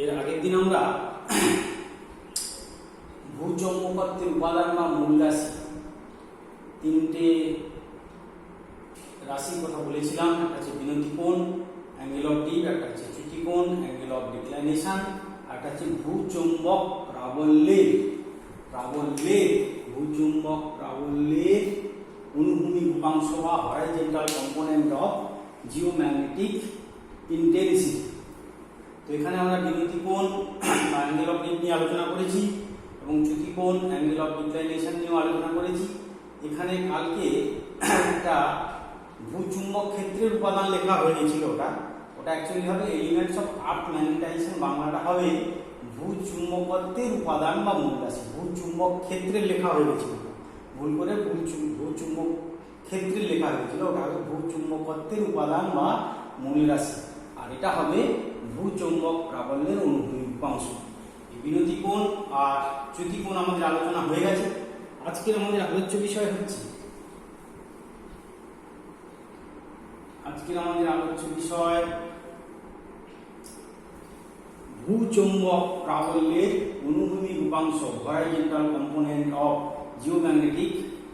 এর আগের দিন আমরা ভূচৌম্বকত্বের উপাদান বা মূল রাশি তিনটে রাশির কথা বলেছিলাম। একটা হচ্ছে বিনতি কোণ, অ্যাঙ্গেল অফ ডিপ, একটা হচ্ছে চ্যুতি কোণ, অ্যাঙ্গেল অফ ডিক্লাইনেশন, আর একটা হচ্ছে ভূচৌম্বক প্রাবল্যের ভূচৌম্বক প্রাবল্যের অনুভূমিক উপাংশ বা horizontal component of geomagnetic intensity. তো এখানে আমরা বিনতি কোণ বা অ্যাঙ্গেল অফ ডিপ নিয়ে আলোচনা করেছি এবং চ্যুতি কোণ, অ্যাঙ্গেল অফ ডিক্লাইনেশন নিয়েও আলোচনা করেছি। এখানে কালকে একটা ভূচুম্বক ক্ষেত্রের উপাদান লেখা হয়ে গেছিল। ওটা অ্যাকচুয়ালি হবে এলিমেন্টস অফ আর্থ ম্যাগনেটাইজেশন, বাংলাটা হবে ভূচুম্বকত্বের উপাদান বা মূল রাশি। ভূচুম্বক ক্ষেত্রের লেখা হয়ে গেছিল, ভুল করে ভূচুম্বক ক্ষেত্রের লেখা হয়েছিল। ওটা হবে ভূচুম্বকত্বের উপাদান বা মূল রাশি, আর এটা হবে ভূচৌম্বক প্রাবল্যের অনুভূমিক উপাংশ। বিনতি কোণ আর চ্যুতি কোণ আমাদের আলোচনা হয়ে গেছে। আজকের আমাদের আলোচ্য বিষয় হচ্ছে ভূচৌম্বক প্রাবল্যের অনুভূমিক উপাংশ, horizontal component of geomagnetic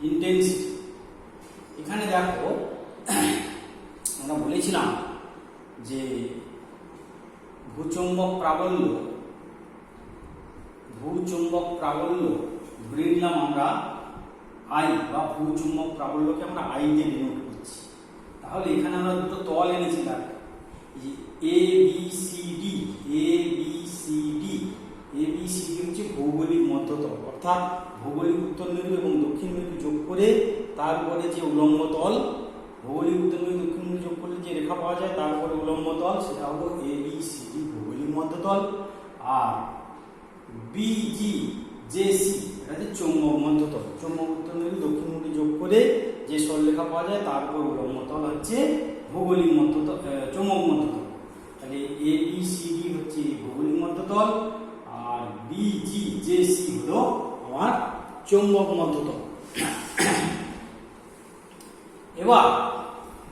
intensity. এখানে দেখো আমরা বলেছিলাম যে ভূচৌম্বক প্রাবল্য ধরে নিলাম আমরা আই, বা ভূচুম্বক প্রাবল্যকে আমরা আই দিয়ে ডিনোট করছি। তাহলে এখানে আমরা দুটো তল এনেছিলাম, এ বি সি ডি হচ্ছে ভৌগোলিক মধ্যতল, অর্থাৎ ভৌগোলিক উত্তর মেরু এবং দক্ষিণ মেরু যোগ করে তারপরে যে উলম্ব তল, ভৌগোলিক উত্তর মেরু দক্ষিণ মেরু যোগ করলে যে রেখা পাওয়া যায় তারপরে উলম্ব তল, সেটা হলো এ বি সি ডি ভৌগোলিক মধ্যতল। আর বিজি জেসি এটা হচ্ছে চৌম্বক মধ্যতল, চৌম্বক উত্তর মেরু দক্ষিণ মেরু যোগ করে যে সরলরেখা পাওয়া যায় তারপর উলম্ব তল হচ্ছে ভৌগোলিক মধ্যতল, চৌম্বক মধ্যতল। তাহলে এ বি সি ডি হচ্ছে ভৌগোলিক মধ্যতল আর বিজি জেসি হলো আমার চৌম্বক মধ্যতল। এবার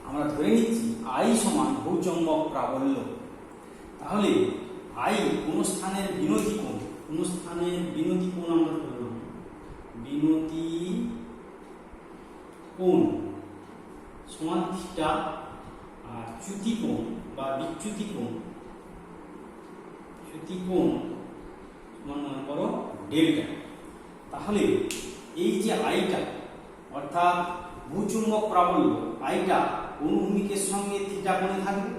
আমরা ধরে নিচ্ছি আই সমান ভূচৌম্বক প্রাবল্য। তাহলে আই কোন স্থানের বিনতি কোণ, আমরা ধরলাম বিনতি কোণ সমান থিটা, আর চ্যুতি কোণ বা বিচ্যুতি কোণ সমান মনে করো ডেল্টা। তাহলে এই যে আইটা, অর্থাৎ ভূচুম্বক প্রাবল্য আইটা অনুভূমিকের সঙ্গে থিটা কোণে থাকবে,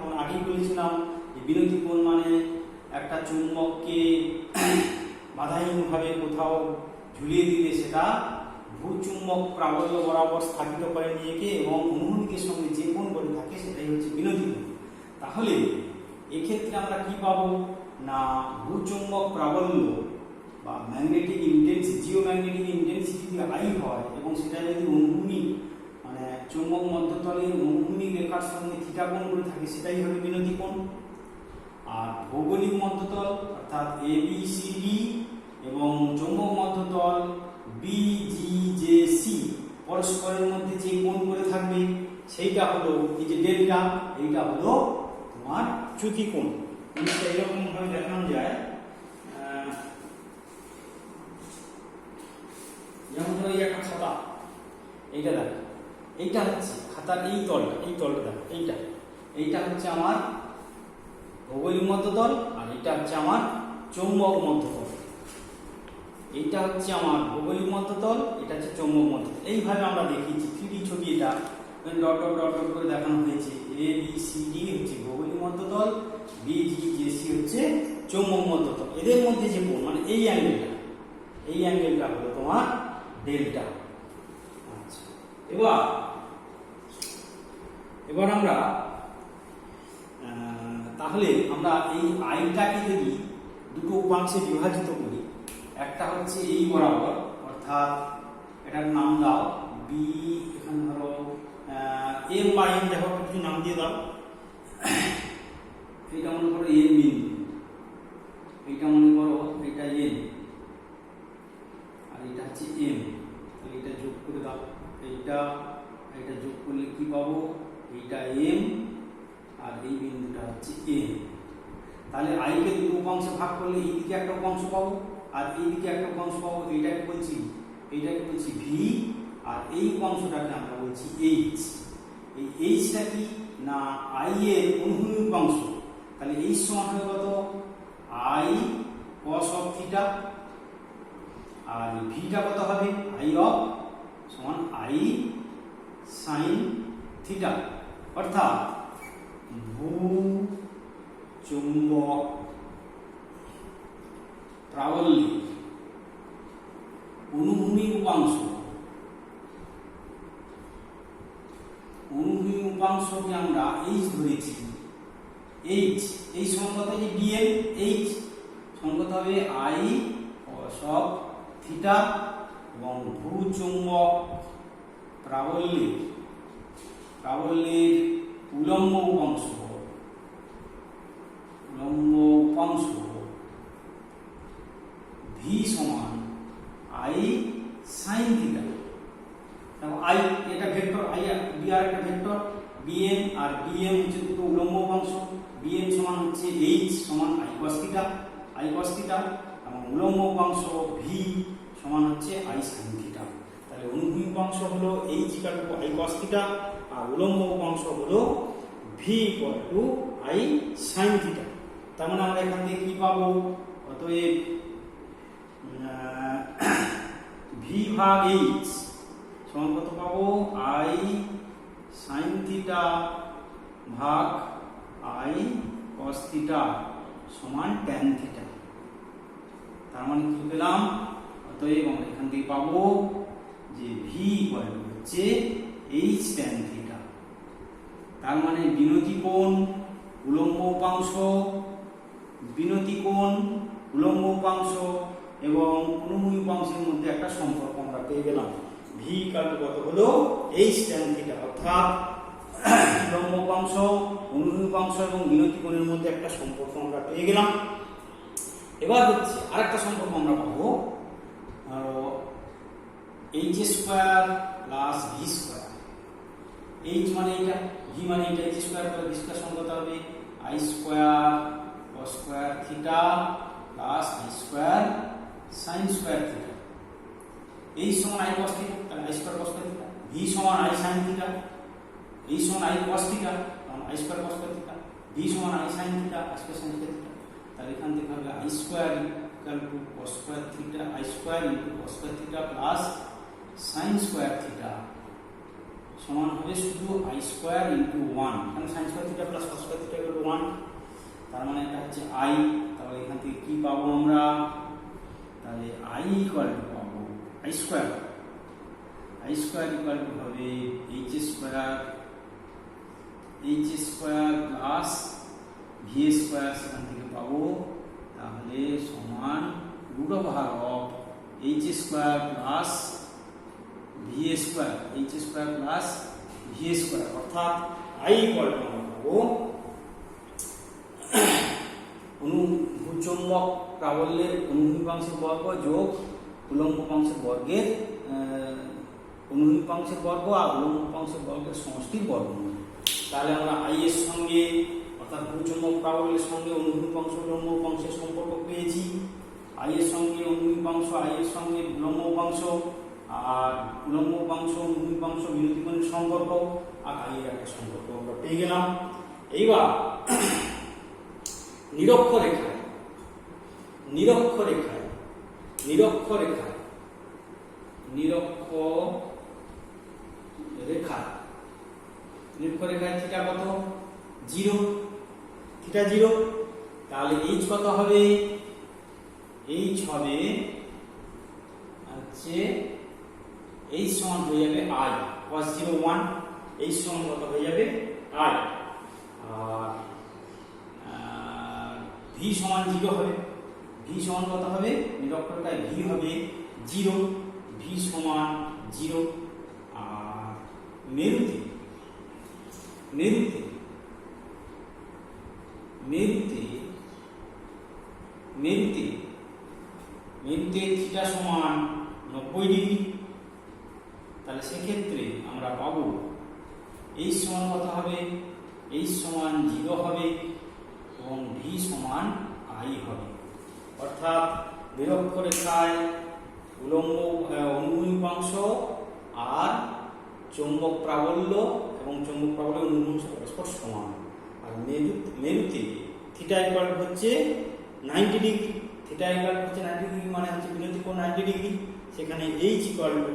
আমরা আগেই বলেছিলাম যে বিনতি কোণ মানে একটা চুম্বককে বাধাহীনভাবে কোথাও ঝুলিয়ে দিলে সেটা ভূচুম্বক প্রাবল্য বরাবর স্থাপিত করে নিজেকে এবং অনুভূমিকের সঙ্গে যে কোণ করে থাকে সেটাই হচ্ছে বিনতি কোণ। তাহলে এক্ষেত্রে আমরা কি পাবো না, ভূচুম্বক প্রাবল্য বা ম্যাগনেটিক ইন্টেন্সিটি, জিওম্যাগনেটিক ইন্টেন্সিটি যদি আই হয় এবং সেটা যদি অনুভূমিক মানে চৌম্বক মধ্যতলের অনুভূমিক রেখার সঙ্গে থিটা কোণ করে থাকে সেটাই হবে বিনতি কোণ। আর ভৌগোলিক মধ্যতল অর্থাৎ এ বি সি ডি এবং চৌম্বক মধ্যতল বিজি জেসি পরস্পরের মধ্যে যে কোণ করে থাকবে সেইটা হলো এই যে ডেল্টা, এইটা হলো তোমার চ্যুতি কোণ। এরকম ভাবে দেখানো যায়, যেমন ধরো এই একটা খাতা, এইটা দেখো, এইটা হচ্ছে খাতার এই তলটা দেখো, এইটা হচ্ছে আমার ভৌগোলিক মধ্যতল আর এটা হচ্ছে আমার চৌম্বক মধ্যতল। এইটা হচ্ছে আমার ভৌগোলিক মধ্যতল, এটা হচ্ছে চৌম্বক মধ্যতল। এইভাবে আমরা দেখিয়েছি 3D ছবি, এটা ডট ডট ডট ডট করে দেখানো হয়েছে। এ বি সি ডি হচ্ছে ভৌগোলিক মধ্যতল, বি জি জে সি হচ্ছে চৌম্বক মধ্যতল। এদের মধ্যে যে কোণ মানে এই অ্যাঙ্গেলটা হলো তোমার ডেল্টা। আচ্ছা, এবার আমরা তাহলে আমরা এই আইটাকে যদি দুটো উপাংশে বিভাজিত করি, একটা হচ্ছে এই বরাবর, অর্থাৎ এটার নাম দাও বি, এখানে ধরো এম বা এম, দেখো কিছু নাম দিয়ে দাও। এইটা মনে করো এম বিন্দু, এইটা মনে করো এটা এম, আর এটা হচ্ছে এম। এটা যোগ করে দাও, এটা যোগ করলে কি পাবো, এইটা এম আর এই বিন্দুটা হচ্ছে এ। তাহলে আইকে দুটো উপাংশে ভাগ করলে এই দিকে একটা উপাংশ পাবো আর এই দিকে একটা উপাংশ পাবো। এইটাকে বলছি ভি, আর এই উপাংশটাকে আমরা বলছি এইচ। এই এইচটা কি না আই এর অনুভূমিক উপাংশ। তাহলে এইচ সমান হবে কত, আই কস অফ থিটা, আর ভিটা কত হবে আই অফ সমান আই সাইন থিটা। অর্থাৎ ভূ চুম্বক প্রাবল্যের অনুভূমিক উপাংশকে আমরা এইচ ধরেছি। এইচ সমান কত হবে ডিএল, এইচ সমান কত হবে আই কস অফ থিটা, এবং ভূচুম্বক প্রাবল্যের উলম্ব উপাংশ ভি সমান আই সাইন থিটা। দেখো আই এটা ভেক্টর, আই আর বি আর একটা ভেক্টর, বিএম আর ডিএম হচ্ছে দুটো উলম্ব উপাংশ। বিএম সমান হচ্ছে এইচ সমান আই কস থিটা, এবং উলম্ব উপাংশ ভি সমান হচ্ছে আই সাইন থিটা। তাহলে অনুভূমিক উপাংশ হলো H equal to I cos theta, আর উলম্ব উপাংশ হলো V equal to I sine theta. তার মানে আমরা এখান থেকে কি পাবো, অতএব ভি ভাগ এইচ সমান কত পাবো, আই সাইন থিটা ভাগ আই কস থিটা সমান ট্যান থিটা। তার মানে কি পেলাম, অতএব আমরা এখান থেকে পাবো যে ভি ইকুয়াল টু হচ্ছে এইচ ট্যান থিটা। তার মানে বিনতি কোণ উলম্ব উপাংশ, এবং অনুভূমিক উপাংশের মধ্যে একটা সম্পর্ক আমরা পেয়ে গেলাম। ভি ইকুয়াল টু কত হলো এইচ ট্যান থিটা, অর্থাৎ উলম্ব উপাংশ, অনুভূমিক উপাংশ এবং বিনতি কোণের মধ্যে একটা সম্পর্ক আমরা পেয়ে গেলাম। এবার হচ্ছে আরেকটা সম্পর্ক আমরা পাবো, H square plus V square. H মানে এটা, ভি মানে এটা, H square plus V square সমান কত হবে, I square cos square theta plus I square sine square theta. H সমান আই কস থিটা, তাহলে I square cos theta. V সমান আই সাইন থিটা, এইচ সমান আই কস থিটা, কারণ I square cos theta. V সমান I sine theta, I square sine theta. তাহলে এখান থেকে হবে I square equal to cos square theta, I square into cos square theta plus sine square theta সমান হবে শুধু I square into 1, এখানে sine square theta plus cos square theta equal to 1। তার মানে এটা হচ্ছে আই। তাহলে এখান থেকে কি পাবো আমরা, তাহলে আই ইকুয়াল টু পাবো আই স্কোয়ার ইকুয়াল টু হবে H square plus V square, সেখান থেকে পাবো তাহলে সমান root over of H square plus V square, অর্থাৎ আই ইকুয়াল টু আমরা পাবো ভূচুম্বক প্রাবল্যের অনুভূমিক উপাংশের বর্গ যোগ উলম্ব উপাংশের বর্গের অনুভূমিক উপাংশের বর্গ আর উলম্ব উপাংশের বর্গের সমষ্টির বর্গমূল। তাহলে আমরা আই এর সঙ্গে অর্থাৎ ভূচুম্বক প্রাবল্যের সঙ্গে অনুভূমিক উপাংশ উলম্ব উপাংশের সম্পর্ক পেয়েছি। আই এর সঙ্গে অনুভূমিক উপাংশ, আই এর সঙ্গে উলম্ব উপাংশ, আর উলম্ব উপাংশ অনুভূমিক উপাংশ বিনতি কোণের সম্পর্ক, আর আই এর একটা সম্পর্ক আমরা পেয়ে গেলাম। এইবার নিরক্ষরেখায় থিটা কত, 0, থিটা 0। তাহলে এইচ কত হবে, এইচ হবে হচ্ছে এইচ সমান হয়ে যাবে আই cos 0 1, এইচ সমান কত হয়ে যাবে আই, আর ভি সমান 0 হবে। ভি সমান কত হবে, নিরক্ষরেখায় ভি হবে 0, ভি সমান 0। আর মেরুতে থিটা সমান 90 ডিগ্রি। তাহলে সেক্ষেত্রে আমরা পাবো এইচ সমান কত হবে, এইচ সমান 0 হবে এবং ভি সমান আই হবে। অর্থাৎ নিরক্ষরেখায় উলম্ব অনুভূমিক উপাংশ আর চৌম্বক প্রাবল্য এবং চৌম্বক প্রাবল্য অনুভূমিক পরস্পর সমান। আর মেরুতে থিটা ইকুয়াল হচ্ছে 90 ডিগ্রি, থিটা ইকুয়াল হচ্ছে 90 ডিগ্রি মানে হচ্ছে বিনতি কোণ 90 ডিগ্রি, সেখানে এইচ ইকুয়াল টু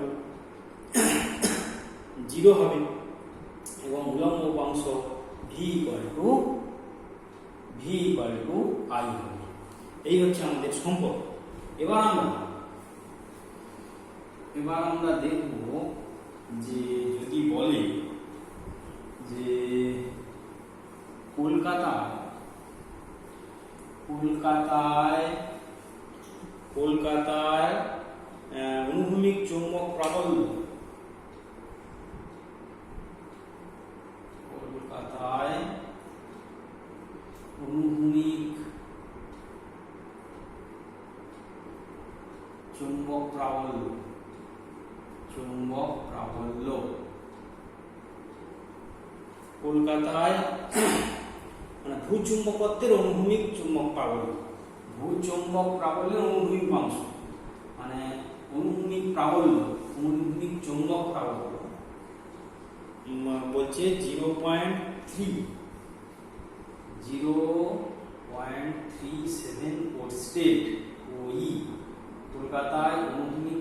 0 হবে এবং উলম্ব উপাংশ ভি ইকুয়াল টু আই হবে। এই হচ্ছে আমাদের সম্পর্ক। এবার আমরা দেখব যে যদি বলে যে কলকাতায় অনুভূমিক চৌম্বক প্রাবল্য, কলকাতায় অনুভূমিক চৌম্বক প্রাবল্য কলকাতায় মানে ভূচুম্বকত্বের অনুভূমিক চুম্বক প্রাবল্য, ভূচুম্বক প্রাবল্যের অনুভূমিক উপাংশ মানে অনুভূমিক চুম্বক প্রাবল্য বলছে 0.37 ওরস্টেড ওই। কলকাতায় অনুভূমিক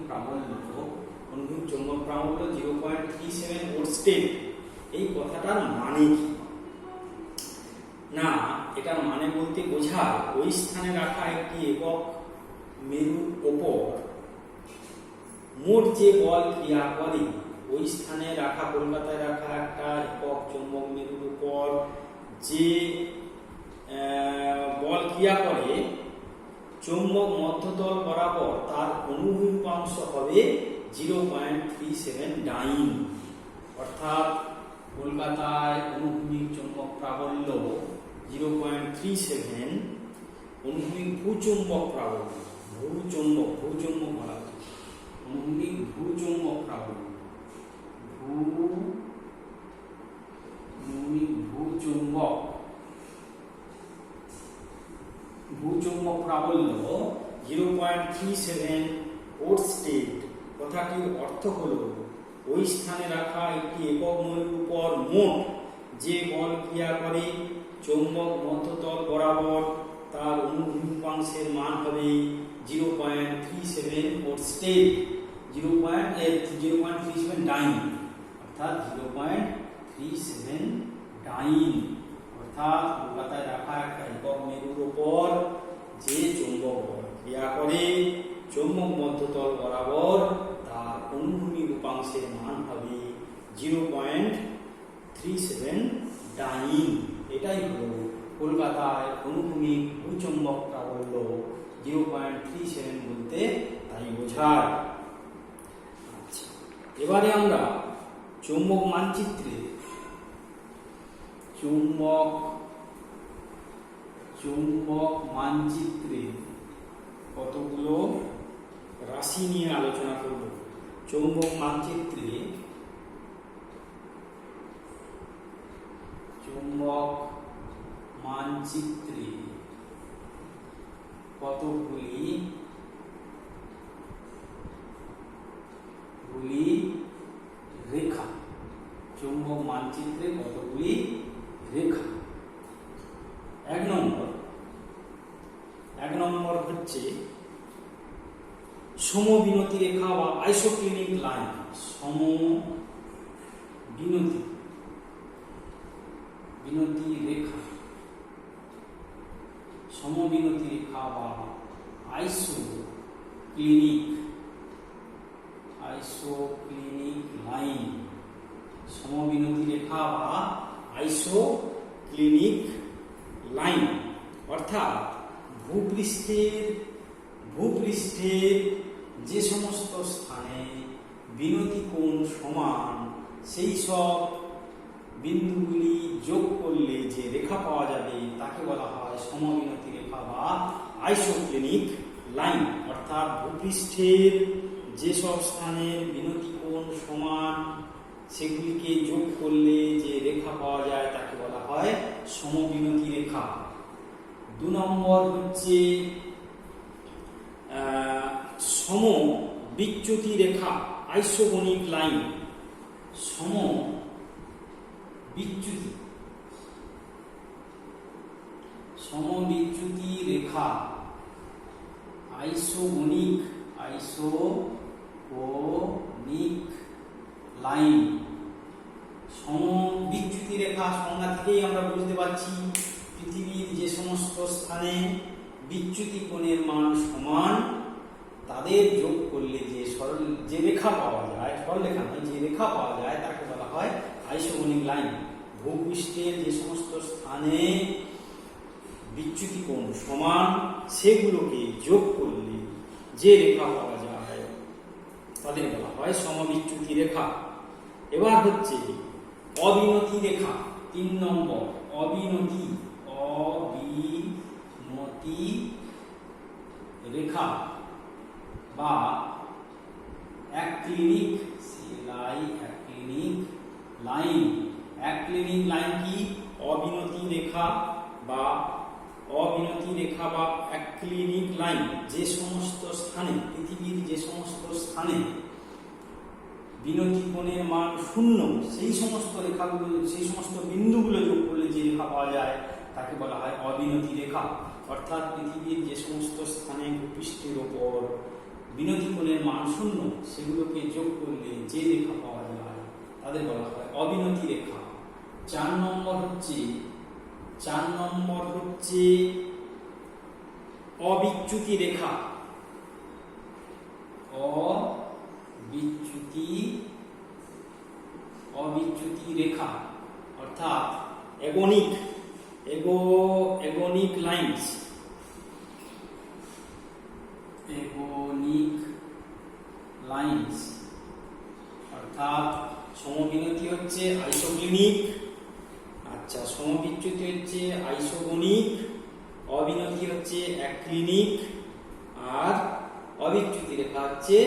চৌম্বক প্রাবল্য 0.37 ওরস্টেড। এই কথাটার মানে কি? না, এটার মানে বলতে বোঝায় ওই স্থানে রাখা একটি একক মেরুর ওপর মোট যে বল ক্রিয়া করে, ওই স্থানে রাখা কলকাতায় রাখা একটা একক চৌম্বক মেরুর উপর যে বল ক্রিয়া করে চৌম্বক মধ্যতল বরাবর তার অনুভূমিক উপাংশ হবে 0.37 ডাইন। অর্থাৎ কলকাতায় অনুভূমিক চৌম্বক প্রাবল্য 0.37, অনুভূমিক ভূচৌম্বক প্রাবল্য ভূচৌম্বক বলা হয়, অনুভূমিক ভূচৌম্বক প্রাবল্য ভূচৌম্বক প্রাবল্য 0.37 ওরস্টেড। কথাটির অর্থ হলো ওই স্থানে রাখা একটি একক মেরুর উপর মোট যে বল ক্রিয়া করে চৌম্বক মধ্যতল বরাবর তার অনুভূমিক উপাংশের মান হবে 0.37 ওরস্টেড, 0.37 ডাইন, অর্থাৎ 0.37 ডাইন। অর্থাৎ কলকাতায় রাখা একটা একক মেরুর উপর যে চৌম্বক বল ক্রিয়া করে চৌম্বক মধ্যতল বরাবর তার অনুভূমিক উপাংশের মান হবে 0.37 ডাইন। এটাই হলো কলকাতায় অনুভূমিক ভূচৌম্বক প্রাবল্য 0.37 বলতে তাই বোঝায়। আচ্ছা, এবারে আমরা চৌম্বক মানচিত্রে কতগুলো রাশি নিয়ে আলোচনা করব। চৌম্বক মানচিত্রে কতগুলি রেখা, চৌম্বক মানচিত্রে কতগুলি রেখা। এক নম্বর হচ্ছে সমবিনতি রেখা বা আইসোক্লিনিক লাইন। সমবিনতি রেখা বা আইসোক্লিনিক লাইন, সমবিনতি রেখা বা আইসোক্লিনিক লাইন। অর্থাৎ ভূপৃষ্ঠের যে সমস্ত স্থানে বিনতি কোণ সমান সেই সব বিন্দুগুলি যোগ করলে যে রেখা পাওয়া যাবে তাকে বলা হয় সমবিনতি রেখা বা আইসোক্লিনিক লাইন। অর্থাৎ ভূপৃষ্ঠের যেসব স্থানের বিনতি কোণ সমান সেগুলিকে যোগ করলে যে রেখা পাওয়া যায় তাকে বলা হয় সমবিনতি রেখা। 2 নম্বর হচ্ছে সম বিচ্যুতি রেখা, আইসোগনিক লাইন। সম বিচ্যুতি রেখা, আইসোগনিক লাইন। সমবিচ্যুতি রেখা সংজ্ঞা থেকেই আমরা বুঝতে পারছি পৃথিবীর যে সমস্ত স্থানে বিচ্যুতি কোণের মান সমান তাদের যোগ করলে যে রেখা পাওয়া যায়, সরলরেখা নয়, যে রেখা পাওয়া যায় তাকে বলা হয় আইসোগনিক লাইন। ভূপৃষ্ঠের যে সমস্ত স্থানে বিচ্যুতি কোণ সমান সেগুলোকে যোগ করলে যে রেখা পাওয়া যায় তাদের বলা হয় সমবিচ্যুতি রেখা। এবার হচ্ছে অবিনতি রেখা, 3 নম্বর। অবিনতি রেখা বা অ্যাক্লিনিক লাইন। অ্যাক্লিনিক লাইন কি? অবিনতি রেখা বা অ্যাক্লিনিক লাইন যে সমস্ত স্থানে, পৃথিবীর যে সমস্ত স্থানে বিনতি কোণের মান 0 সেই সমস্ত রেখাগুলো, সেই সমস্ত বিন্দুগুলো যোগ করলে যে রেখা পাওয়া যায় তাকে বলা হয় অবিনতি রেখা। অর্থাৎ পৃথিবীর যে সমস্ত স্থানে ভূপৃষ্ঠের ওপর বিনতি কোণের মান 0 সেগুলোকে যোগ করলে যে রেখা পাওয়া যায় তাদের বলা হয় অবিনতি রেখা। 4 নম্বর হচ্ছে অবিচ্যুতি রেখা। অবিচ্যুতি রেখা অর্থাৎ এগোনিক লাইনস। অর্থাৎ সমবিনতি হচ্ছে আইসোক্লিনিক, আচ্ছা সমবিচ্যুতি হচ্ছে আইসোগনিক, অবিনতি হচ্ছে অ্যাক্লিনিক, আর অবিচ্যুতি রেখা হচ্ছে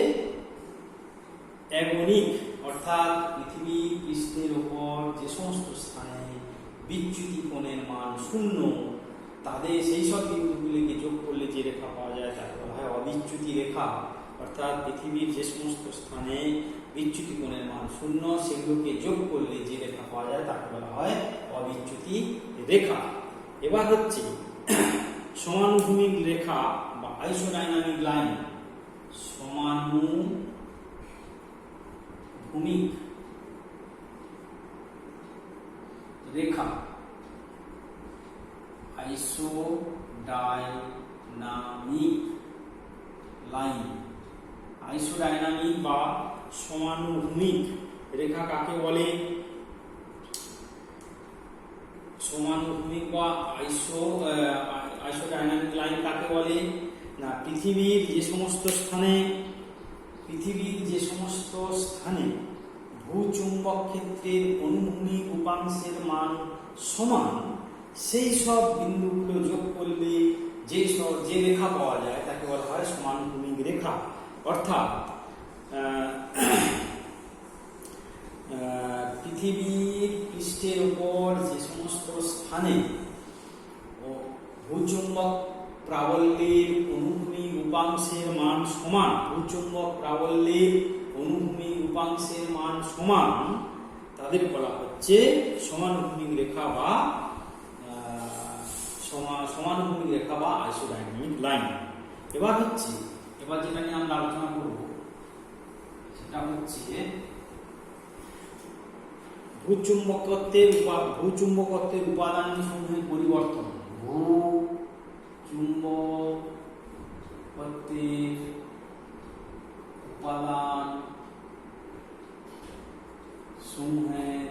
অ্যাগনিক। অর্থাৎ পৃথিবী পৃষ্ঠের উপর যে সমস্ত স্থানে বিচ্যুতি কোণের মান 0 তাদের সেই সব বিন্দুগুলিকে যোগ করলে যে রেখা পাওয়া যায় তাকে বলা হয় অবিচ্যুতি রেখা। অর্থাৎ পৃথিবীর যে সমস্ত স্থানে বিচ্যুতি কোণের মান 0 সেগুলোকে যোগ করলে যে রেখা পাওয়া যায় তাকে বলা হয় অবিচ্যুতি রেখা। এবার হচ্ছে সমানুভূমিক রেখা বা আইসোডাইনামিক লাইন। সমানুভূমিক রেখা, আইসোডাইনামিক লাইন। আইসোডাইনামিক বা সমানুভূমিক রেখা কাকে বলে? সমানুভূমিক বা আইসোডাইনামিক লাইন কাকে বলে না? পৃথিবীর যে সমস্ত স্থানে ভূচুম্বক ক্ষেত্রের অনুভূমিক উপাংশের মান সমান সেই সব বিন্দুগুলো যোগ করলে যে রেখা পাওয়া যায় তাকে বলা হয় সমানুভূমিক রেখা। অর্থাৎ পৃথিবীর পৃষ্ঠের উপর যে সমস্ত স্থানে ভূচুম্বক প্রাবল্যের অনুভূমিক উপাংশের মান সমান, ভূচুম্বক প্রাবল্যের অনুভূমিক উপাংশের মান সমান তাদের বলা হচ্ছে সমানুভূমিক রেখা বা আইসোডাইনামিক লাইন। এবার যেটা নিয়ে আমরা আলোচনা করব সেটা হচ্ছে ভূচুম্বকত্বের উপাদান সমূহের পরিবর্তন। ভূচুম্বকত্বের উপাদান সমূহের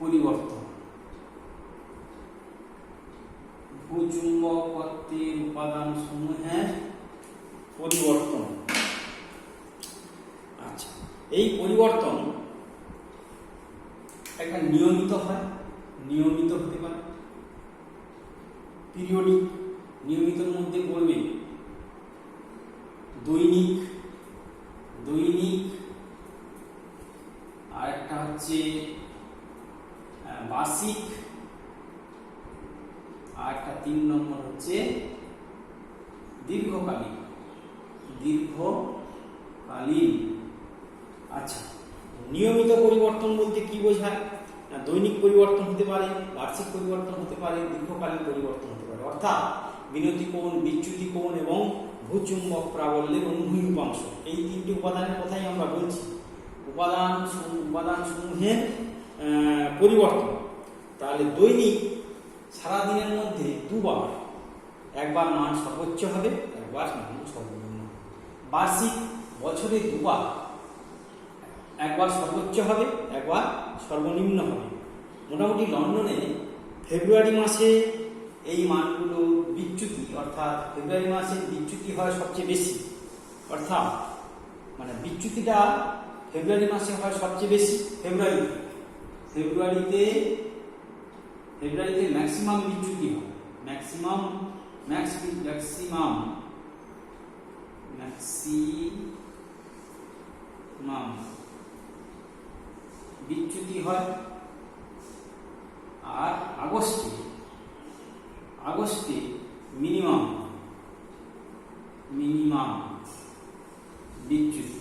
পরিবর্তন। ভূচুম্বকত্বের উপাদান সমূহের পরিবর্তন। আচ্ছা, এই পরিবর্তন একটা নিয়মিত হতে পারে, পিরিয়ডিক। নিয়মিতর মধ্যে পড়বে দৈনিক হচ্ছে বার্ষিক, আর একটা 3 নম্বর হচ্ছে দীর্ঘকালীন। আচ্ছা, নিয়মিত পরিবর্তন বলতে কি বোঝায়? না, দৈনিক পরিবর্তন হতে পারে, বার্ষিক পরিবর্তন হতে পারে, দীর্ঘকালীন পরিবর্তন হতে পারে। অর্থাৎ বিনতি কোণ, বিচ্যুতি কোণ এবং ভূচুম্বক প্রাবল্যের অনুভূমি উপাংশ, এই 3টি উপাদানের কথাই আমরা বলছি। উপাদান সমূহের পরিবর্তন। তাহলে দৈনিক সারাদিনের মধ্যে দুবার, একবার মান সর্বোচ্চ হবে, একবার মান সর্বনিম্ন। বার্ষিক বছরে দুবার, একবার সর্বোচ্চ হবে, একবার সর্বনিম্ন হবে। মোটামুটি লন্ডনে ফেব্রুয়ারি মাসে এই মানগুলো বিচ্যুতি, অর্থাৎ ফেব্রুয়ারি মাসে বিচ্যুতি হয় সবচেয়ে বেশি, অর্থাৎ মানে বিচ্যুতিটা ফেব্রুয়ারি মাসে হয় সবচেয়ে বেশি। ফেব্রুয়ারিতে ম্যাক্সিমাম বিচ্যুতি হয়, ম্যাক্সিমাম বিচ্যুতি হয়। আর আগস্টে মিনিমাম বিচ্যুতি,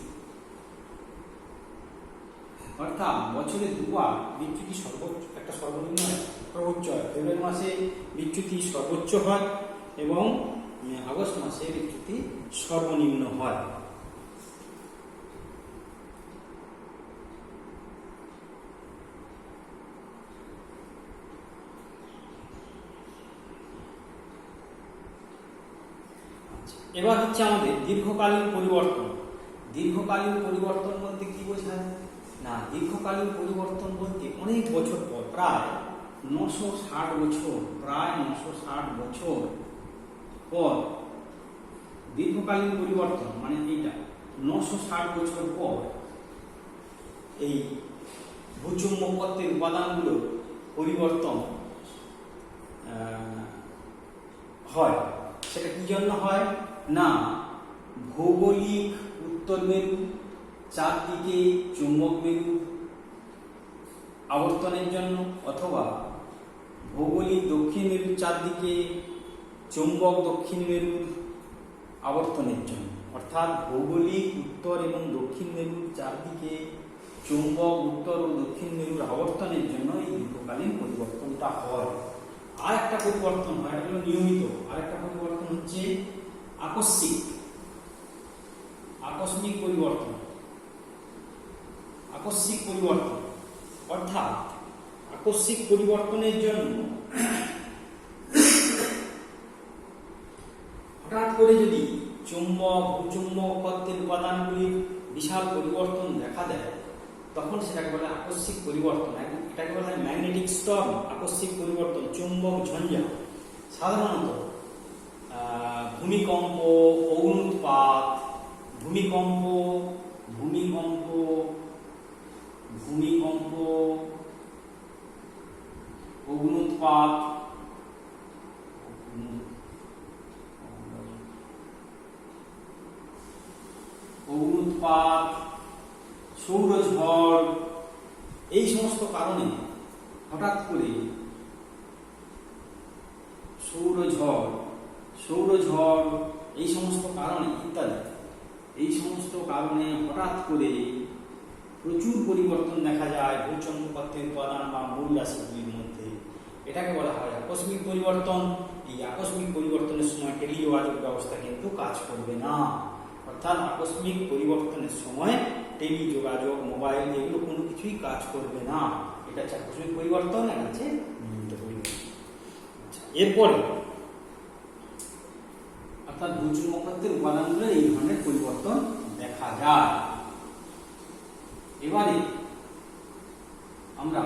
অর্থাৎ বছরে দুবার বিচ্যুতি সর্বোচ্চ, একটা সর্বনিম্ন সর্বোচ্চ হয়। ফেব্রুয়ারি মাসে বিচ্যুতি সর্বোচ্চ হয় এবং আগস্ট মাসে বিচ্যুতি সর্বনিম্ন হয়। এবার হচ্ছে আমাদের দীর্ঘকালীন পরিবর্তন। দীর্ঘকালীন পরিবর্তন বলতে কি বোঝায়? না, দীর্ঘকালীন পরিবর্তন বলতে অনেক বছর পর, প্রায় 960 বছর পর দীর্ঘকালীন পরিবর্তন, মানে এইটা 960 বছর পর এই ভূচুম্বকত্বের উপাদানগুলো পরিবর্তন হয়। সেটা কি জন্য হয়? না, ভৌগোলিক উত্তর মেরু চারদিকে চুম্বক মেরু আবর্তনের জন্য, অথবা ভৌগোলিক দক্ষিণ মেরুর চারদিকে চুম্বক দক্ষিণ মেরুর আবর্তনের জন্য। অর্থাৎ ভৌগোলিক উত্তর এবং দক্ষিণ মেরুর চারদিকে চুম্বক উত্তর ও দক্ষিণ মেরুর আবর্তনের জন্য এই দীর্ঘকালীন পরিবর্তনটা হয়। আর একটা পরিবর্তন হয়, এটা হলো নিয়মিত। আর একটা পরিবর্তন হচ্ছে আকস্মিক পরিবর্তন। অর্থাৎ আকস্মিক পরিবর্তনের জন্য হঠাৎ করে যদি ভূচুম্বকত্বের উপাদানগুলির বিশাল পরিবর্তন দেখা দেয়, তখন সেটাকে বলে আকস্মিক পরিবর্তন। এটাকে বলা হয় ম্যাগনেটিক স্টর্ম, আকস্মিক পরিবর্তন, চুম্বক ঝঞ্ঝা। সাধারণত ভূমিকম্প, অগ্ন্যুৎপাত, অগ্ন্যুৎপাত, সৌরঝড়, এই সমস্ত কারণে হঠাৎ করে সৌরঝড় এই সমস্ত কারণে ইত্যাদি, এই সমস্ত কারণে হঠাৎ করে প্রচুর পরিবর্তন দেখা যায় ভূচুম্বকত্বের উপাদান বা মূল রাশিগুলির মধ্যে। এটাকে বলা হয় আকস্মিক পরিবর্তন। এই আকস্মিক পরিবর্তনের সময় টেলিযোগাযোগ ব্যবস্থা কিন্তু কাজ করবে না। অর্থাৎ আকস্মিক পরিবর্তনের সময় টেলিযোগাযোগ, মোবাইল, এগুলো কোনো কিছুই কাজ করবে না। এটা হচ্ছে আকস্মিক পরিবর্তন, এটা হচ্ছে নিয়মিত পরিবর্তন। এরপরে অর্থাৎ ভূচুম্বকত্বের উপাদানগুলো এই ধরনের পরিবর্তন দেখা যায়। এবারে আমরা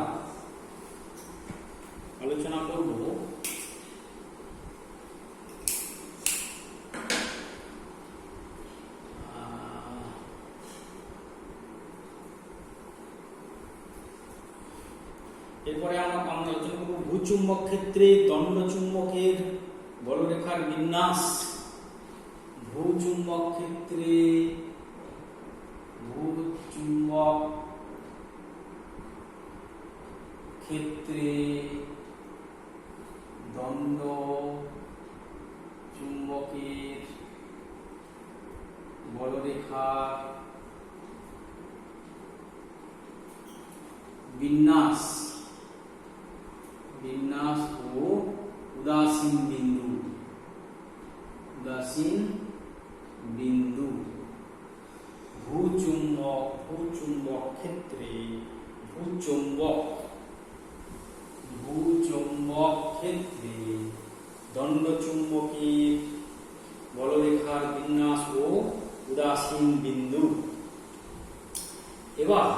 আলোচনা করব এরপরে আমরা আলোচনা করব ভূচুম্বক ক্ষেত্রে দণ্ডচুম্বকের বলরেখার বিন্যাস। ভূচুম্বক ক্ষেত্রে ভূচুম্বক ক্ষেত্রে দণ্ড চুম্বকের বলরেখার বিন্যাস ও উদাসীন বিন্দু ভূচুম্বক ক্ষেত্রে দণ্ড চুম্বকের বলরেখার বিন্যাস ও উদাসীন বিন্দু। এবার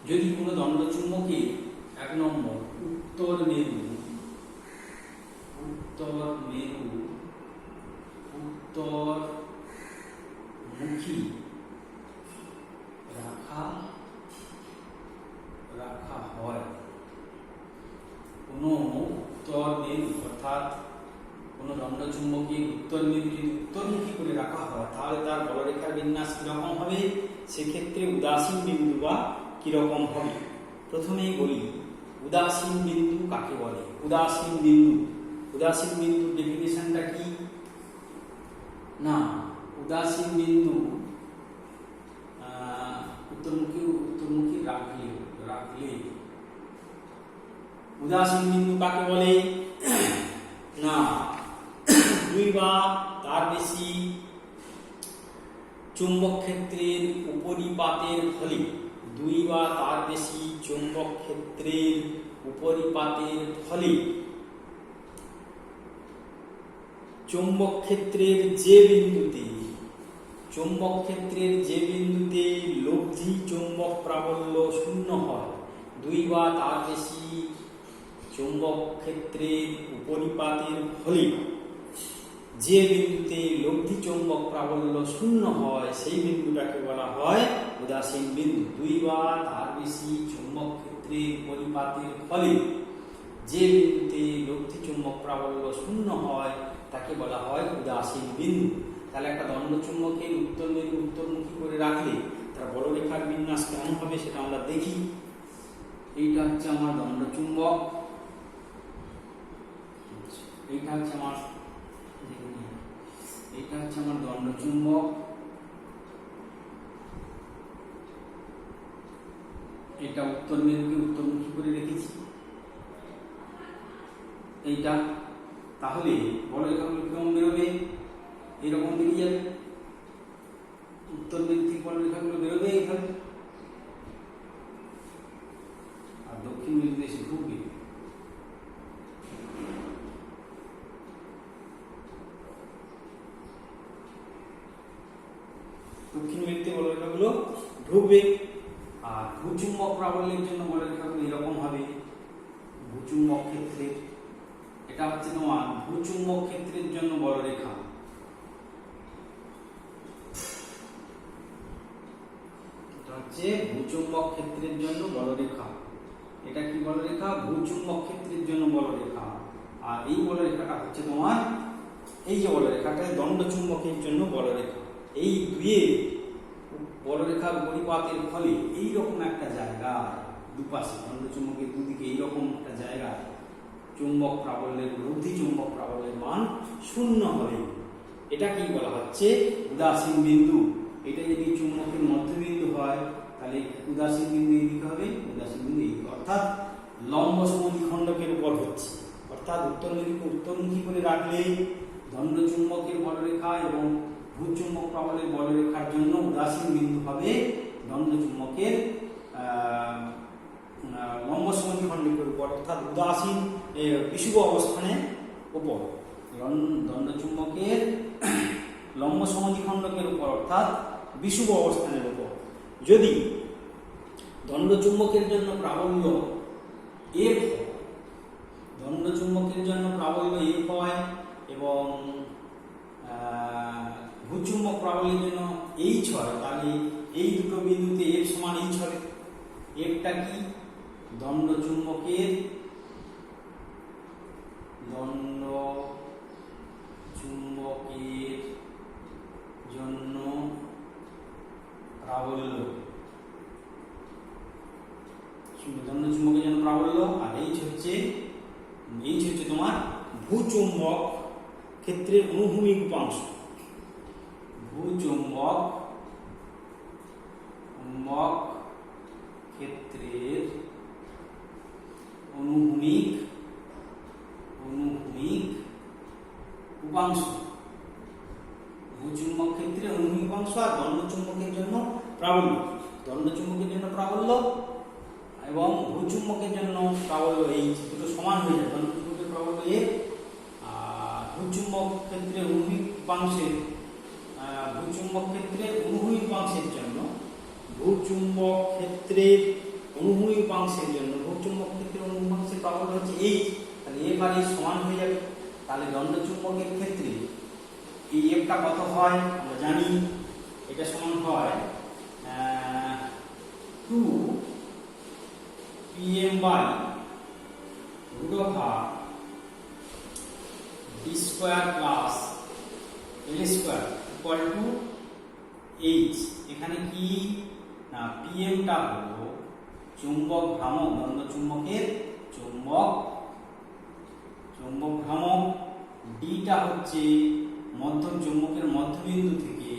যদি কোনো দণ্ড চুম্বকের 1 নম্বর উত্তর মুখী রাখা হয়, কোনো উত্তর মেরু অর্থাৎ কোনো দণ্ড চুম্বকের উত্তর মেরু যদি উত্তরমুখী করে রাখা হয় তাহলে তার বলরেখার বিন্যাস কিরকম হবে, সেক্ষেত্রে উদাসীন বিন্দু বা কিরকম হবে। প্রথমেই বলি উদাসীন বিন্দু কাকে বলে। উদাসীন বিন্দুর ডেফিনিশনটা কি না, উদাসীন বিন্দু উত্তরমুখী রাখলে উদাসীন বিন্দু কাকে বলে না, 2 বা তার বেশি চুম্বক ক্ষেত্রের উপরিপাতের ফলে চৌম্বক ক্ষেত্রের যে বিন্দুতে লব্ধি চৌম্বক প্রাবল্য শূন্য হয়, 2 বা তার বেশি চৌম্বক ক্ষেত্রের উপরিপাতের ফলে যে বিন্দুতে লব্ধি চৌম্বক প্রাবল্য শূন্য হয় সেই বিন্দুটাকে বলা হয় উদাসীন বিন্দু। 2 বা তার বেশি চৌম্বক ক্ষেত্রের উপরিপাতের ফলে যে বিন্দুতে লব্ধি চৌম্বক প্রাবল্য শূন্য হয় তাকে বলা হয় উদাসীন বিন্দু। তাহলে একটা দণ্ড চুম্বকের উত্তরমুখী করে রাখলে তার বলরেখার বিন্যাস কেমন হবে সেটা আমরা দেখি। এইটা হচ্ছে আমার দণ্ড চুম্বক, এইটা হচ্ছে আমার দণ্ড চুম্বক, এটা উত্তর মেরুকে উত্তরমুখী করে রেখেছি এইটা। তাহলে বলরেখাগুলো কিরকম বেরোবে, এরকম বেরিয়ে যাবে, উত্তর মেরু থেকে বলরেখাগুলো বেরোবে এইভাবে, আর দক্ষিণ মেরুতে এসে ঢুকবে। দক্ষিণ মেরুতে বলরেখাগুলো ঢুকবে। আর ভূচুম্বক প্রাবল্যের জন্য বলরেখাগুলো এরকম হবে। ভূচুম্বক ক্ষেত্রের, এটা হচ্ছে তোমার ভূচুম্বক ক্ষেত্রের জন্য বলরেখা, এটা হচ্ছে ভূচুম্বক ক্ষেত্রের জন্য বলরেখা। এটা কি বলরেখা, ভূচুম্বক ক্ষেত্রের জন্য বলরেখা। আর এই বলরেখাটা হচ্ছে তোমার এই যে বলরেখাটা দণ্ড চুম্বকের জন্য বলরেখা। এই দুয়ে বলরেখার পরিপাতের ফলে এইরকম একটা জায়গা, দুপাশে দণ্ড চুম্বকের দুদিকে এইরকম একটা জায়গা চুম্বক প্রাবল্যের লব্ধি চুম্বক প্রাবল্যের মান শূন্য হবে। এটা কি বলা হচ্ছে উদাসীন বিন্দু। এটা যদি চুম্বকের মধ্যবিন্দু হয় তাহলে উদাসীন বিন্দু এইদিকে হবে, উদাসীন বিন্দু এইদিকে, অর্থাৎ লম্ব সমদ্বিখণ্ডকের উপর হচ্ছে। অর্থাৎ উত্তর মেরুকে উত্তরমুখী করে রাখলে দণ্ড চুম্বকের বলরেখা এবং ভূচুম্বক প্রাবল্যের বলরেখার জন্য উদাসীন বিন্দু হবে দণ্ড চুম্বকের লম্ব সমদ্বিখণ্ডকের উপর, অর্থাৎ উদাসীন বিষুব অবস্থানের উপর। দণ্ড চুম্বকের লম্ব সমদ্বিখণ্ডকের উপর অর্থাৎ বিষুব অবস্থানের উপর। যদি দণ্ড চুম্বকের জন্য প্রাবল্য F হয়, দণ্ড চুম্বকের জন্য প্রাবল্য F হয় এবং ভূচুম্বক প্রাবল্যের জন্য H হয়, তাহলে এই দুটো বিন্দুতে F সমান H হবে। Fটা কি, দণ্ড চুম্বকের জন্য প্রাবল্য দণ্ড চুম্বকের জন্য প্রাবল্য। আর এইচ হচ্ছে তোমার ভূচুম্বক ক্ষেত্রের অনুভূমিক উপাংশ। ভূচুম্বক ক্ষেত্রের অনুভূমিক উপাংশ। ভূচুম্বক ক্ষেত্রে অনুভূমিক উপাংশ আর দণ্ড চুম্বকের জন্য প্রাবল্য। দণ্ড চুম্বকের জন্য প্রাবল্য এবং ভূচুম্বকের জন্য প্রাবল্য, এই দুটো সমান হয়ে যায়। দণ্ড চুম্বকের প্রাবল্য এ, আর ভূচুম্বক ক্ষেত্রে অনুভূমিক উপাংশের জন্য ভূচুম্বক ক্ষেত্রের অনুভূমিক উপাংশের প্রাবল্য হচ্ছে এইচ। তাহলে এফ আর এইচ সমান হয়ে যাবে। তাহলে দণ্ড চুম্বকের ক্ষেত্রে এই এফটা কত হয় আমরা জানি, এটা সমান হয় 2 pm by root of r d square plus l square equal to h। এখানে কি না, pm টা হলো চুম্বক ভ্রামক, দণ্ড চুম্বকের চুম্বক ভ্রামক, d টা হচ্ছে চুম্বকের মধ্যবিন্দু থেকে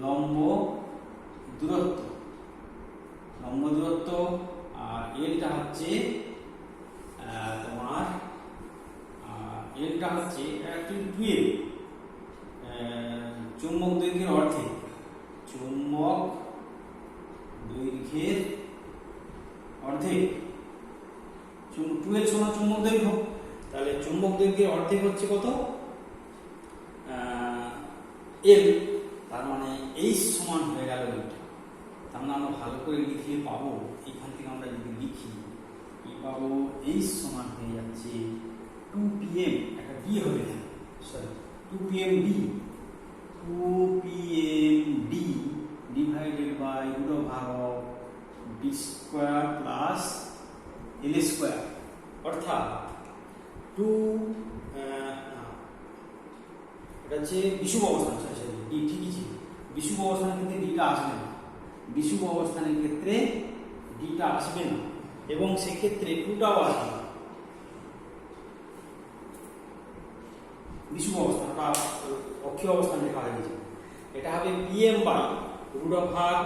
লম্ব দূরত্ব, আর এলটা হচ্ছে তোমার চুম্বক দৈর্ঘ্যের অর্ধেক। চুম্বক দৈর্ঘ্যের অর্ধেক, 12 সমান চুম্বক দৈর্ঘ্য। তাহলে চুম্বক দৈর্ঘ্যের অর্ধেক হচ্ছে কত, এল। তার মানে এইচ সমান হয়ে গেল এটা। তার মানে আমরা ভালো করে লিখে পাবো, এখান থেকে আমরা যদি লিখি কি পাবো, এইচ সমান হয়ে যাচ্ছে 2 pm, একটা ডি হবে, sorry 2 pm d divided by root of r of d square plus l square, অর্থাৎ 2 এটা হচ্ছে বিষুব অবস্থান, ডি ঠিকই ছিল। বিষুব অবস্থানের ক্ষেত্রে ডিটা আসবে না, বিষুব অবস্থানের ক্ষেত্রে ডিটা আসবে না, এবং সেক্ষেত্রে টুটাও আসবে না। বিষুব অবস্থানটা অক্ষীয় অবস্থান লেখা হয়ে গেছে। এটা হবে pm by root of r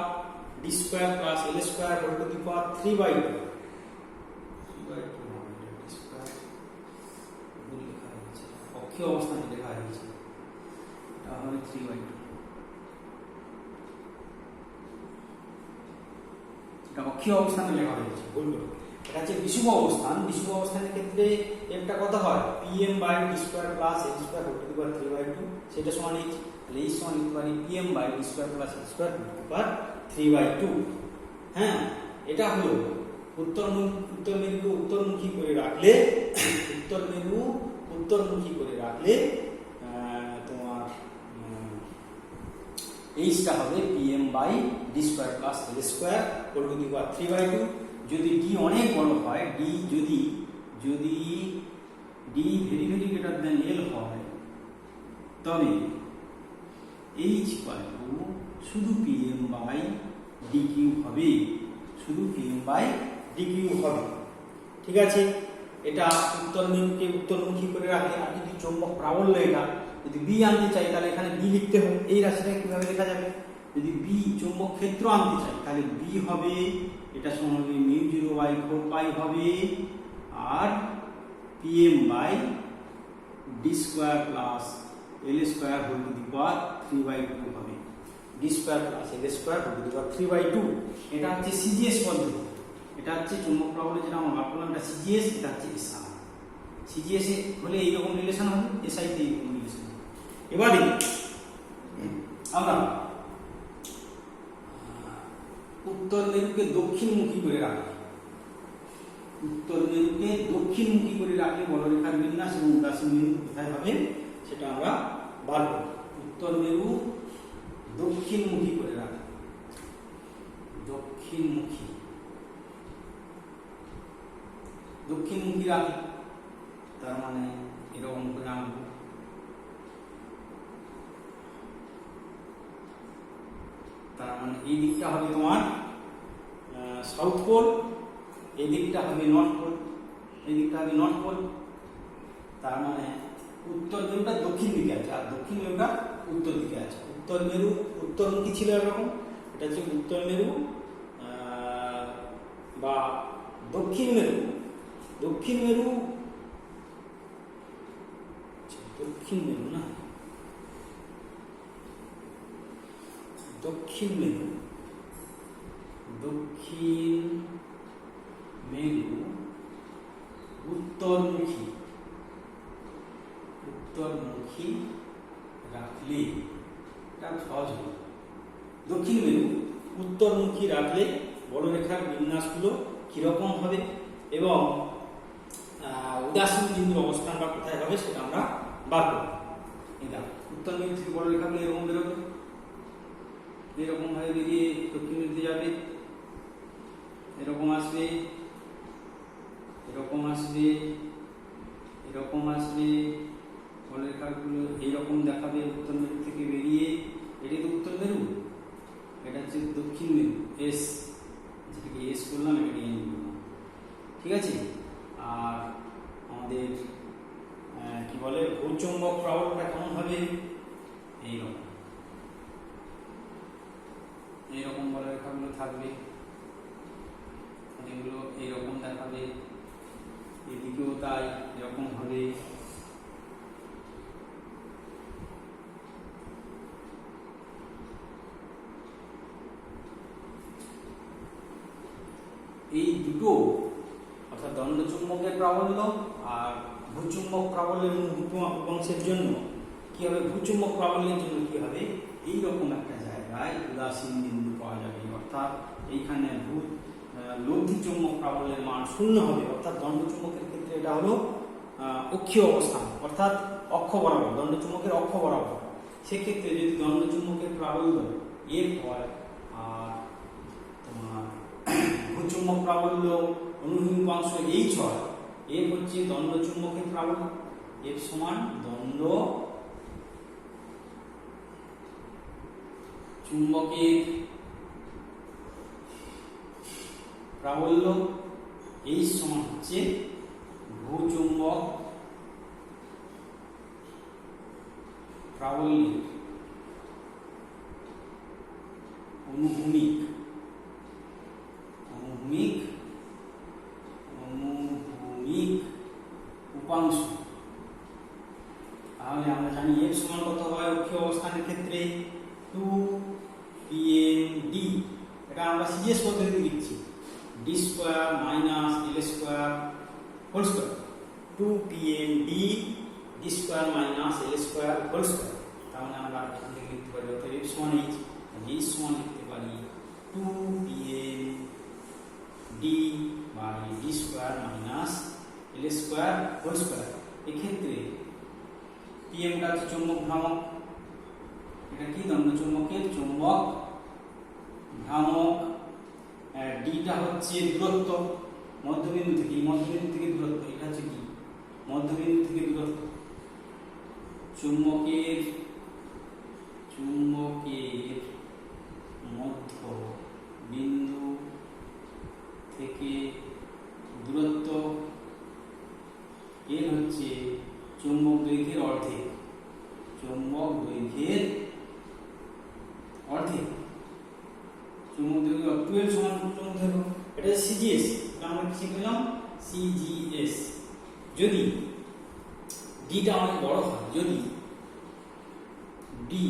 d square plus l square whole to the power 3/2। অক্ষীয় অবস্থানে লেখা হয়ে গেছে, এটা হবে 3/2। এটা অক্ষীয় অবস্থানে লেখা হয়ে গেছে, ভুল করে। এটা হচ্ছে বিষুব অবস্থান। বিষুব অবস্থানের ক্ষেত্রে এফটা কত হয়, pm by d square plus l square whole to the power 3/2, সেটা সমান h। তাহলে h সমান লিখতে পারি pm by d square plus l square whole to the power 3/2। হ্যাঁ, এটা হলো উত্তর মেরু উত্তরমুখী করে রাখলে তোমার এইচটা হবে pm by d square plus l square whole to the power 3/2। যদি d অনেক বড় হয়, যদি d very very greater than l হয়, তবে h শুধু pm বাই d কিউব হবে, ঠিক আছে। এটা উত্তর মেরুকে উত্তরমুখী করে রাখলে, আর যদি চৌম্বক প্রাবল্য এটা যদি বি আনতে চাই, তাহলে এখানে বি লিখতে হবে। এই রাশিটা কিভাবে লেখা যাবে, যদি বি চৌম্বক ক্ষেত্র আনতে চাই, তাহলে বি হবে, এটা সমান হবে μ0/4π হবে, আর pm by d square plus l square whole to the power 3/2 হবে, d square plus l square whole to the power 3/2। এটা হচ্ছে সিজিএস পদ্ধতি। এটা হচ্ছে চৌম্বক প্রাবল্য, যেটা আমরা বার করলাম, এটা সিজিএস, এটা হচ্ছে এসআই। সিজিএস হলে এইরকম রিলেশন হবে, এসআই তে এইরকম রিলেশন হবে। এবারে আমরা উত্তর মেরুকে দক্ষিণমুখী করে রাখি। বলরেখার বিন্যাস এবং উদাসীন মেরু কোথায় হবে সেটা আমরা বার করব। উত্তর মেরু দক্ষিণমুখী করে রাখি, দক্ষিণমুখী রাখি, তার মানে এরকম করে আঁকবো। তার মানে এই দিকটা হবে তোমার সাউথ পোল, এই দিকটা হবে নর্থ পোল, এই দিকটা হবে নর্থ পোল। তার মানে উত্তর মেরুটা দক্ষিণ দিকে আছে আর দক্ষিণ মেরুটা উত্তর দিকে আছে। উত্তর মেরু উত্তরমুখী ছিল এরকম, এটা হচ্ছে উত্তর মেরু বা দক্ষিণ মেরু। দক্ষিণ মেরু, দক্ষিণ মেরু না, দক্ষিণ মেরু, দক্ষিণ মেরু উত্তরমুখী, উত্তরমুখী রাখলে এটা সহজ হবে। দক্ষিণ মেরু উত্তরমুখী রাখলে বড়রেখার বিন্যাসগুলো কিরকম হবে এবং উদাসীন বিন্দুর অবস্থানটা কোথায় হবে সেটা আমরা বার করব। এটা উত্তর মেরু থেকে বড়রেখাগুলো এরকম বেরোবে, এরকম ভাবে বেরিয়ে দক্ষিণ মেরুতে যাবে, এরকম আসবে, এরকম আসবে, এরকম আসবে, বড়রেখাগুলো এইরকম দেখাবে উত্তর মেরু থেকে বেরিয়ে। এটা তো উত্তর মেরু, এটা হচ্ছে দক্ষিণ মেরু এস, যেটাকে এস করলাম, এটাকে এন করলাম, ঠিক আছে। আর আমাদের কি বলে ভূচুম্বক প্রবলটা কেমন হবে, এইরকম, এইরকম বড়রেখাগুলো থাকবে, এগুলো এইরকম দেখাবে, এদিকেও তাই এরকম হবে। এই দুটো অর্থাৎ দণ্ডচুম্বকের প্রাবল্য আর ভূচুম্বক প্রাবল্যের উপাংশের জন্য কি হবে, ভূচুম্বক প্রাবল্যের জন্য কি হবে, এইরকম একটা জায়গায় উদাসীন বিন্দু পাওয়া যাবে, অর্থাৎ এইখানে লব্ধি চুম্বক প্রাবল্যের মান 0 হবে। অর্থাৎ দণ্ডচুম্বকের ক্ষেত্রে এটা হলো অক্ষীয় অবস্থান, অর্থাৎ অক্ষ বরাবর, দণ্ডচুম্বকের অক্ষ বরাবর। সেক্ষেত্রে যদি দণ্ডচুম্বকের প্রাবল্য এফ হয় আর তোমার ভূচুম্বক প্রাবল্য অনুভূমিক উপাংশ এইচ হয়, এফ হচ্ছে দণ্ডচুম্বকের প্রাবল্য, এফ সমান দণ্ড চুম্বকের প্রাবল্য, এইচ সমান হচ্ছে ভূচুম্বক প্রাবল্যের অনুভূমিক অনুভূমিক অনুভূমিক উপাংশ। তাহলে আমরা জানি এফ সমান কত হয় অক্ষীয় অবস্থানের ক্ষেত্রে 2pmd, এটা আমরা সিজিএস পদ্ধতিতে লিখছি, D square minus L square whole square, 2pmd D square minus L square whole square. তাহলে আমরা এখান থেকে লিখতে পারি অর্থাৎ এফ সমান এইচ, এইচ সমান লিখতে পারি 2pmd by D square minus L square whole square. এক্ষেত্রে পিএমটা হচ্ছে চৌম্বক ভ্রামক, এটা কি দণ্ডচুম্বকের চৌম্বক ভ্রামক, ডিটা হচ্ছে দূরত্ব মধ্যবিন্দু থেকে, মধ্যবিন্দু থেকে দূরত্ব, এটা হচ্ছে কি মধ্যবিন্দু থেকে দূরত্ব, চুম্বকের মধ্য বিন্দু থেকে দূরত্ব, এর হচ্ছে চুম্বক দৈর্ঘ্যের অর্ধেক, চুম্বক দৈর্ঘ্যের অর্ধেক, চুম্বক দৈর্ঘ্য 12 সমান চুম্বক দৈর্ঘ্য, এটা সিজিএস, এটা আমরা কি শিখলাম সিজিএস। যদি ডিটা অনেক বড় হয়, যদি D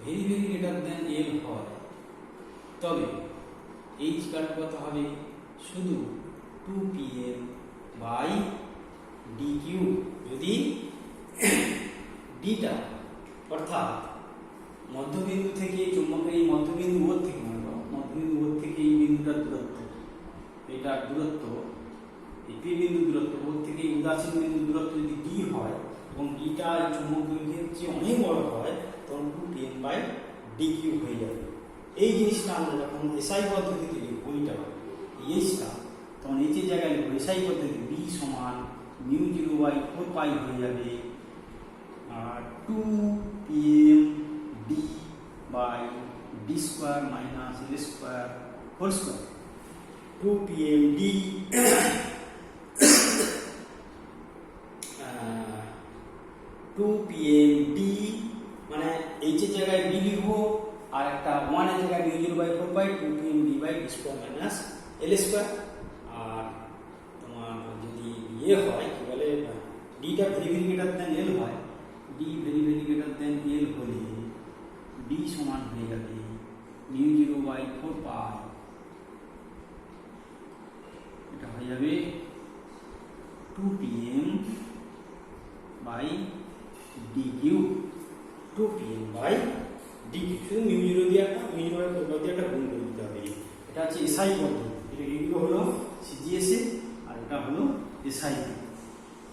very very greater than L হয়, তবে এইচ কার্ভ কত হবে, শুধু 2pm বাই ডি কিউ। যদি ডিটা অর্থাৎ মধ্যবিন্দু থেকে চুম্বকের এই মধ্যবিন্দু ওর থেকে, মধ্যবিন্দু ওর থেকে এই বিন্দুটার দূরত্ব, এটা দূরত্ব এই পি বিন্দু দূরত্ব ওর থেকে এই উদাসীন বিন্দু দূরত্ব যদি ডি হয় এবং ডিটা চুম্বক দৈর্ঘ্যের চেয়ে অনেক বড় হয়, তখন 2pm বাই ডি কিউ হয়ে যাবে। এই জিনিসটা আমরা যখন এসআই পদ্ধতিতে লিখব, এইটা এইচটা, তখন এইচের জায়গায় লিখব এসআই পদ্ধতি বি সমান মিউ 0/4 পাই হয়ে যাবে, আর 2pm d by square minus L square whole square 2pm d 2pm d মানে h এর জায়গায় d লিখবো আর একটা 1 এর জায়গায় μ0/4 pi 2pm d by d square minus L square. আর তোমার যদি ইয়ে হয় কি বলে d টা very very greater than l হয়, d very very greater than l হলে d সমান হয়ে যাবে μ0/4 পাই, এটা হয়ে যাবে 2pm by d cube 2pm by d cube. শুধু μ0 দিয়ে একটা μ0/4 দিয়ে একটা গুণ করে দিতে হবে। এটা হচ্ছে এসআই পদ্ধতি, এটা এগুলো হলো সিজিএস আর এটা হলো এসআই।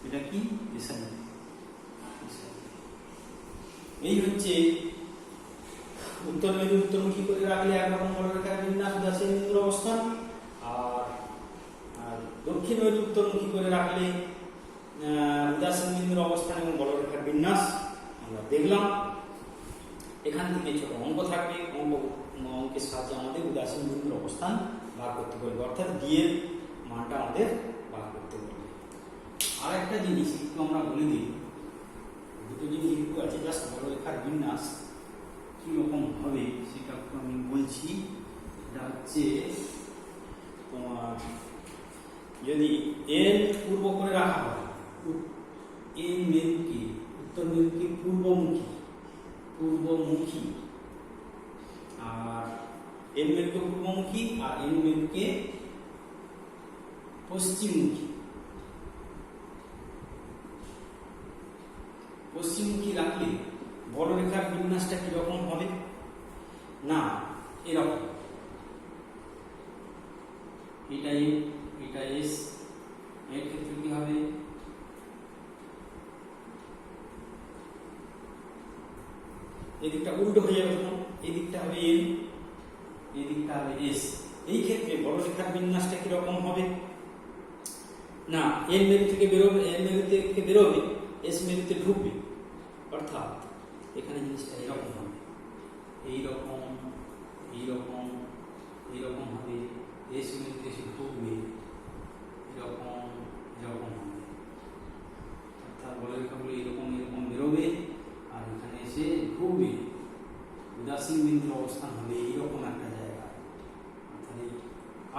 এটা কি এসআই? এই হচ্ছে উত্তর মেরু উত্তরমুখী করে রাখলে একরকম বলরেখার বিন্যাস উদাসীন বিন্দুর অবস্থান, আর দক্ষিণ মেরু উত্তরমুখী করে রাখলে উদাসীন বিন্দুর অবস্থান এবং বলরেখার বিন্যাস আমরা দেখলাম। এখান থেকে ছোট অঙ্ক থাকবে, অঙ্কের সাহায্যে আমাদের উদাসীন বিন্দুর অবস্থান বার করতে পারবে, অর্থাৎ ডি এর মানটা আমাদের বার করতে পারবে। আর একটা জিনিস একটু আমরা বলে দিই, দুটো জিনিস একটু আছে, জাস্ট বলরেখার বিন্যাস কিরকম হবে সেটা একটু আমি বলছি। এটা হচ্ছে তোমার যদি এল পূর্ব করে রাখা হয়, এল মেরুকে উত্তর মেরুকে পূর্বমুখী আর এল মেরুকে পূর্বমুখী আর এল মেরুকে পশ্চিমমুখী রাখলে বলরেখার বিন্যাসটা কিরকম হবে? না এরকম, এটা এ এটা এস, এর ক্ষেত্রে কি হবে? এদিকটা উল্টো হয়ে যাবে, তখন এদিকটা হবে এল, এদিকটা হবে এস। এই ক্ষেত্রে বলরেখার বিন্যাসটা কিরকম হবে? না এল মেরু থেকে বেরোবে, এল মেরু থেকে বেরোবে, এস মেরুতে ঢুকবে, অর্থাৎ এখানে জিনিসটা এরকম হবে, এইরকম এইরকম এইরকম হবে, এস মেরুতে এসে ঢুকবে, এরকম এরকম হবে, অর্থাৎ বলরেখাগুলো এরকম এরকম বেরোবে আর এখানে এসে ঢুকবে। উদাসীন বিন্দুর অবস্থান হবে এইরকম একটা জায়গা, অর্থাৎ এই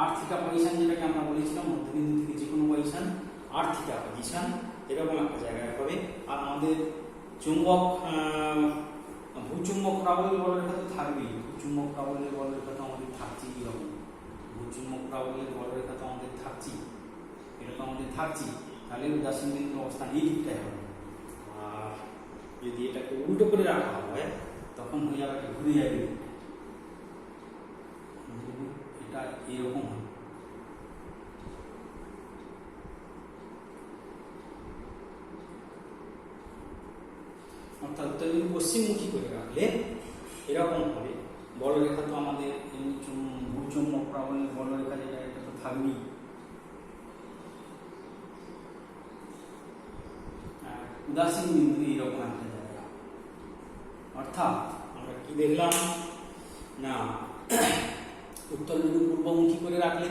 আর থিটা পজিশন যেটাকে আমরা বলেছিলাম, মধ্যবিন্দু থেকে যে কোনো পজিশন আর থিটা পজিশন এরকম একটা জায়গায় হবে। আর আমাদের চুম্বক ভূচুম্বক প্রাবল্যের বলরেখা তো থাকবেই, ভূচুম্বক প্রাবল্যের বলরেখা তো আমাদের থাকছেই, এরকম ভূচুম্বক প্রাবল্যের বলরেখা তো আমাদের থাকছেই, এটা তো আমাদের থাকছেই, তাহলে উদাসীন বিন্দুর অবস্থান এই দিকটাই হবে। আর যদি এটাকে উল্টো করে রাখা হয় তখন হয়ে যাবে, এটা ঘুরে যাবে, এটা এরকম হবে। অর্থাৎ উত্তর মেরু পশ্চিমমুখী করে রাখলে এরকম হবে। বলরেখা তো আমাদের ভূচুম্বক প্রাবল্যের বলরেখা যেটা, এটা তো থাকবেই। উদাসীন বিন্দু এরকম একটা জায়গা, অর্থাৎ আমরা কি দেখলাম না উত্তর মেরু পূর্বমুখী করে রাখলে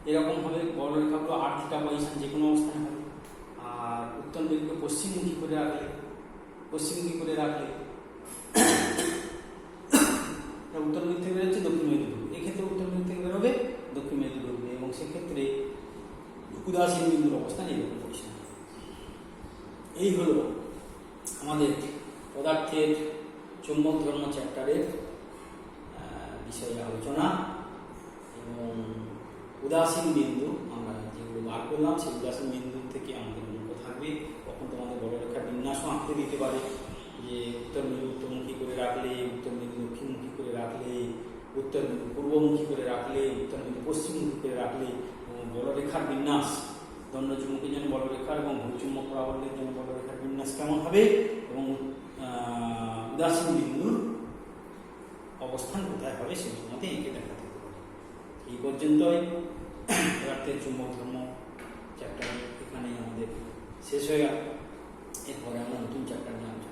এরকম হবে, বলরেখাগুলো আর থিটা পজিশন যে কোনো অবস্থানে হবে। আর উত্তর মেরুকে পশ্চিমমুখী করে রাখলে উত্তর মেরু থেকে বেরোচ্ছে দক্ষিণ মেরু ঢুকবে, এক্ষেত্রে উত্তর মেরু থেকে বেরোবে দক্ষিণ মেরু ঢুকবে, এবং সেক্ষেত্রে উদাসীন বিন্দুর অবস্থান এরকম পজিশন। এই হলো আমাদের পদার্থের চুম্বক ধর্ম চ্যাপ্টারের বিষয়ে আলোচনা, এবং উদাসীন বিন্দু আমরা যেগুলো বার করলাম সেই উদাসীন বিন্দু থেকে আমাদের অঙ্ক থাকবে। কখন তোমাদের বলরেখার বিন্যাসও আঁকতে দিতে পারে, যে উত্তর মেরু উত্তরমুখী করে রাখলে, উত্তর মেরু দক্ষিণমুখী করে রাখলে, উত্তর মেরু পূর্বমুখী করে রাখলে, উত্তর মেরু পশ্চিমমুখী করে রাখলে, এবং বলরেখার বিন্যাস দণ্ডচুম্বকের জন্য বলরেখার এবং ভূচুম্বক প্রাবল্যের জন্য বলরেখার বিন্যাস কেমন হবে, এবং উদাসীন বিন্দুর অবস্থান কোথায় হবে সেগুলোর মধ্যে এঁকে দেখাতে হবে। এই পর্যন্তই পদার্থের চুম্বক ধর্ম চ্যাপ্টার এখানেই আমাদের শেষ হয়ে গেল। এরপরে আমরা নতুন চ্যাপ্টার নিয়ে আলোচনা